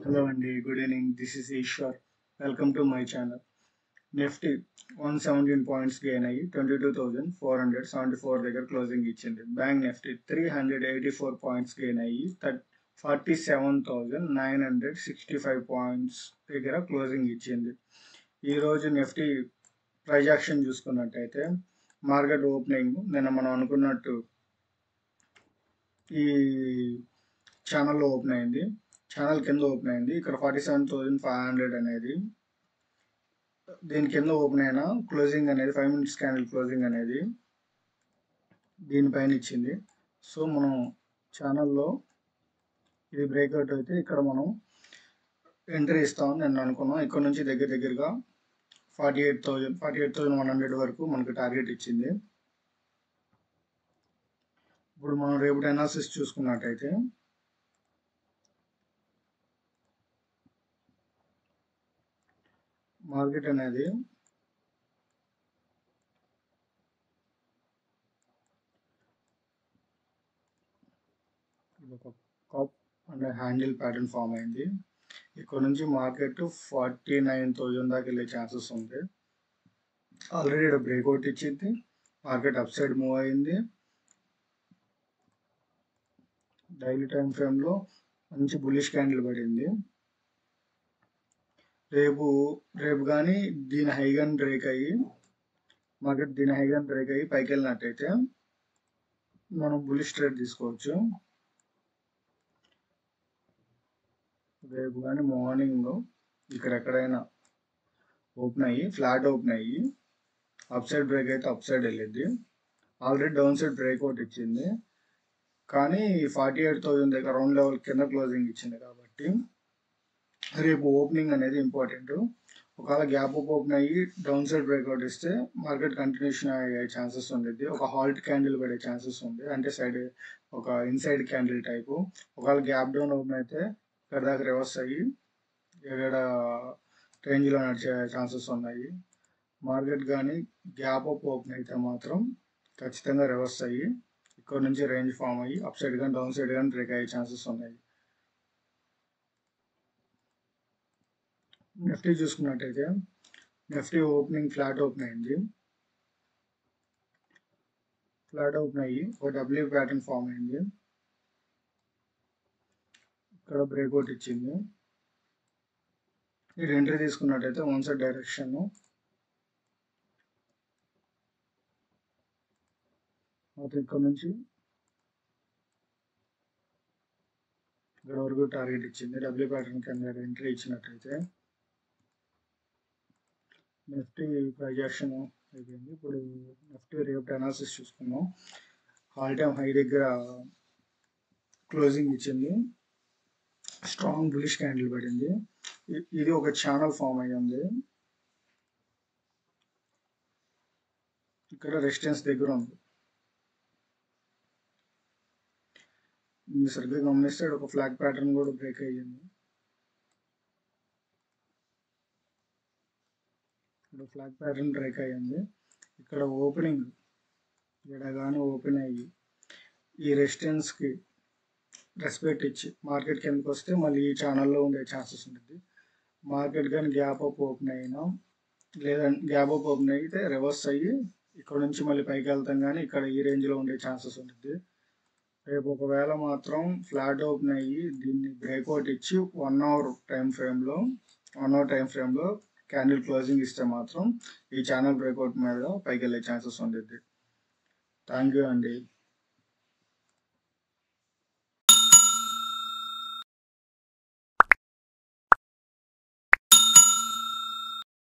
Hello Andy, good evening. This is Ishwar. Welcome to my channel. Nifty 117 points gain అయ్యి 22,474 దగ్గర closing ఇచ్చింది. Bank Nifty 384 points gain అయ్యి 47,965 points దగ్గర closing ఇచ్చింది. ఈరోజు నిఫ్టీ ప్రైస్ యాక్షన్ చూసుకున్నట్టయితే మార్కెట్ ఓపెనింగ్ నిన్న మనం అనుకున్నట్టు ఈ ఛానల్లో ఓపెన్ అయింది. ఛానల్ కింద ఓపెన్ అయింది. ఇక్కడ 47,500 అనేది దీని కింద ఓపెన్ అయిన క్లోజింగ్ అనేది 5 minutes క్యాండిల్ క్లోజింగ్ అనేది దీనిపైన ఇచ్చింది. సో మనం ఛానల్లో ఇది బ్రేక్అవుట్ అయితే ఇక్కడ మనం ఎంట్రీ ఇస్తామని నేను అనుకున్నాం. ఇక్కడ నుంచి దగ్గరగా 48,100 వరకు మనకు టార్గెట్ ఇచ్చింది. ఇప్పుడు మనం రేపటి అనాలిసిస్ చూసుకున్నట్టయితే మార్కెట్ అనేది ఒక cup and handle pattern form అయింది. ఇక్కడ నుంచి మార్కెట్ 49,000 దాకా వెళ్ళే ఛాన్సెస్ ఉంది. ఆల్రెడీ ఇక్కడ బ్రేక్అవుట్ ఇచ్చింది. మార్కెట్ అప్ సైడ్ మూవ్ అయింది. డైలీ టైం ఫ్రేమ్లో మంచి బుల్లిష్ క్యాండిల్ పడింది. రేపు కానీ దీని హైగాన్ బ్రేక్ అయ్యి మార్కెట్ పైకి వెళ్ళినట్టయితే మనం బుల్లిష్ ట్రేడ్ తీసుకోవచ్చు. రేపు కానీ మార్నింగ్ ఇక్కడ ఎక్కడైనా ఓపెన్ అయ్యి ఫ్లాట్ ఓపెన్ అయ్యి అప్ సైడ్ బ్రేక్ అయితే అప్ సైడ్ వెళ్ళిద్ది. ఆల్రెడీ డౌన్ సైడ్ బ్రేక్అవుట్ ఇచ్చింది, కానీ 48,000 దగ్గర రౌండ్ లెవెల్ కింద క్లోజింగ్ ఇచ్చింది. కాబట్టి రేపు ఓపెనింగ్ అనేది ఇంపార్టెంట్. ఒకవేళ గ్యాప్ అప్ ఓపెన్ అయ్యి డౌన్ సైడ్ బ్రేక్అవుట్ ఇస్తే మార్కెట్ కంటిన్యూషన్ అయ్యే ఛాన్సెస్ ఉండేది. ఒక హాల్ట్ క్యాండిల్ పడే ఛాన్సెస్ ఉంది, అంటే సైడ్ ఒక ఇన్సైడ్ క్యాండిల్ టైపు. ఒకవేళ గ్యాప్ డౌన్ ఓపెన్ అయితే ఇక్కడ దాకా రివర్స్ అయ్యి ఇక్కడ రేంజ్లో నడిచే ఛాన్సెస్ ఉన్నాయి. మార్కెట్ కానీ గ్యాప్ అప్ ఓపెన్ అయితే మాత్రం ఖచ్చితంగా రివర్స్ అయ్యి ఇక్కడ నుంచి రేంజ్ ఫామ్ అయ్యి అప్ సైడ్ కానీ డౌన్ సైడ్ కానీ బ్రేక్ అయ్యే ఛాన్సెస్ ఉన్నాయి. నిఫ్టీ చూసుకున్నట్టయితే నిఫ్టీ ఓపెనింగ్ ఫ్లాట్ ఓపెన్ అయింది. ఫ్లాట్ ఓపెన్ అయ్యి ఒక డబ్ల్యూ ప్యాటర్న్ ఫామ్ అయింది. ఇక్కడ బ్రేక్అవుట్ ఇచ్చింది. ఇది ఎంట్రీ తీసుకున్నట్టయితే వన్ సైడ్ డైరెక్షన్ ఇక్కడ నుంచి ఇక్కడ వరకు టార్గెట్ ఇచ్చింది. డబ్ల్యూ ప్యాటర్న్ కింద ఎంట్రీ ఇచ్చినట్టయితే నిఫ్టీ ప్రైస్ యాక్షన్ అయిపోయింది. ఇప్పుడు నిఫ్టీ రేపు అనాలిసిస్ చూసుకున్నాం. ఆల్ టైమ్ హై దగ్గర క్లోజింగ్ ఇచ్చింది. స్ట్రాంగ్ బులిష్ క్యాండిల్ పడింది. ఇది ఒక ఛానల్ ఫామ్ అయ్యింది. ఇక్కడ రెసిస్టెన్స్ దగ్గర ఉంది. సరిగ్గా గమనిస్తే ఒక ఫ్లాగ్ ప్యాటర్న్ కూడా బ్రేక్ అయ్యింది. ఇక్కడ ఫ్లాగ్ ప్యాటర్న్ బ్రేక్ అయ్యింది. ఇక్కడ ఓపెనింగ్ ఇక్కడ కానీ ఓపెన్ అయ్యి ఈ రెసిస్టెన్స్కి రెస్పెక్ట్ ఇచ్చి మార్కెట్ కిందకి వస్తే మళ్ళీ ఈ ఛానల్లో ఉండే ఛాన్సెస్ ఉంటుంది. మార్కెట్ కానీ గ్యాప్ అప్ ఓపెన్ అయినా లేదంటే గ్యాప్ అప్ ఓపెన్ అయితే రివర్స్ అయ్యి ఇక్కడ నుంచి మళ్ళీ పైకి వెళ్తాం, కానీ ఇక్కడ ఈ రేంజ్లో ఉండే ఛాన్సెస్ ఉంటుంది. రేపు ఒకవేళ మాత్రం ఫ్లాట్ ఓపెన్ అయ్యి దీన్ని బ్రేక్అవుట్ ఇచ్చి 1 hour టైం ఫ్రేమ్లో క్యాండిల్ క్లోజింగ్ ఇస్తే మాత్రం ఈ ఛానల్ బ్రేక్అవుట్ మీద పైకి వెళ్ళే ఛాన్సెస్ ఉంటుంది. థ్యాంక్ యూ అండి.